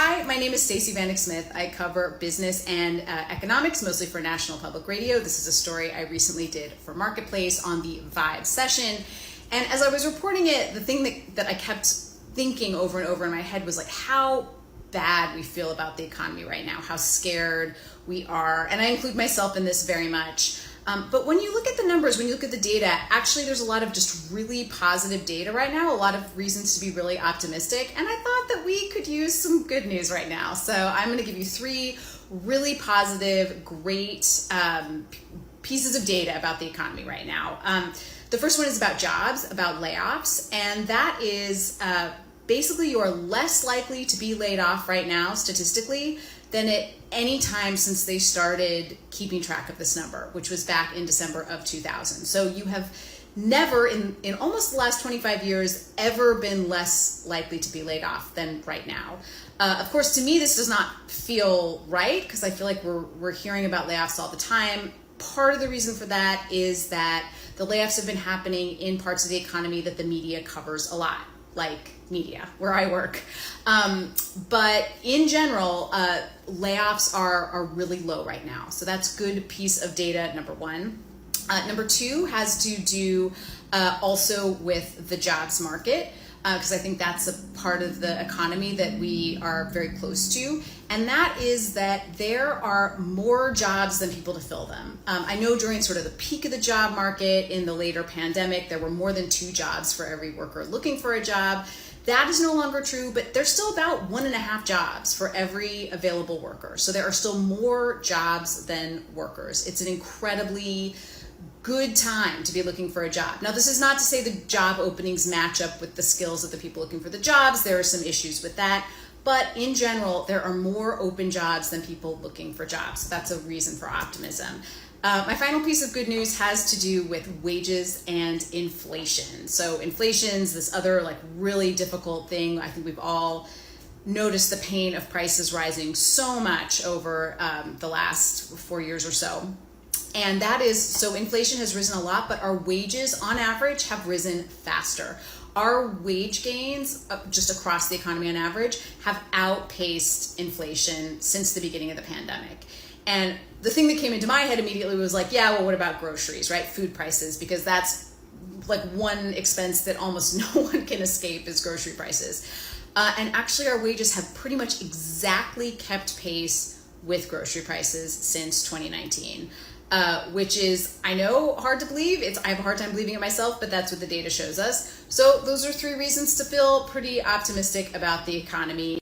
Hi, my name is Stacey Vanek Smith. I cover business and economics, mostly for National Public Radio. This is a story I recently did for Marketplace on the Vibe session. And as I was reporting it, the thing that I kept thinking over and over in my head was like how bad we feel about the economy right now, how scared we are. And I include myself in this very much. But when you look at the numbers, when you look at the data, actually there's a lot of just really positive data right now, a lot of reasons to be really optimistic. And I thought that we could use some good news right now. So I'm going to give you three really positive, great pieces of data about the economy right now. The first one is about jobs, about layoffs, and that is basically you are less likely to be laid off right now statistically than at any time since they started keeping track of this number, which was back in December of 2000. So you have never in almost the last 25 years ever been less likely to be laid off than right now. Of course, to me, this does not feel right because I feel like we're hearing about layoffs all the time. Part of the reason for that is that the layoffs have been happening in parts of the economy that the media covers a lot, like media, where I work. But in general, layoffs are really low right now. So that's good piece of data, number one. Number two has to do also with the jobs market, because I think that's a part of the economy that we are very close to. And that is that there are more jobs than people to fill them. I know during sort of the peak of the job market in the later pandemic, there were more than 2 jobs for every worker looking for a job. That is no longer true, but there's still about 1.5 jobs for every available worker. So there are still more jobs than workers. It's an incredibly good time to be looking for a job. Now, this is not to say the job openings match up with the skills of the people looking for the jobs. There are some issues with that. But in general, there are more open jobs than people looking for jobs. So that's a reason for optimism. My final piece of good news has to do with wages and inflation. So inflation's this other like really difficult thing. I think we've all noticed the pain of prices rising so much over the last 4 years or so. And that is, so inflation has risen a lot, but our wages on average have risen faster. Our wage gains just across the economy on average have outpaced inflation since the beginning of the pandemic. And the thing that came into my head immediately was like, yeah, well, what about groceries, right? Food prices, because that's like one expense that almost no one can escape is grocery prices. And actually our wages have pretty much exactly kept pace with grocery prices since 2019. Which is, I know, hard to believe. I have a hard time believing it myself, but that's what the data shows us. So those are 3 reasons to feel pretty optimistic about the economy.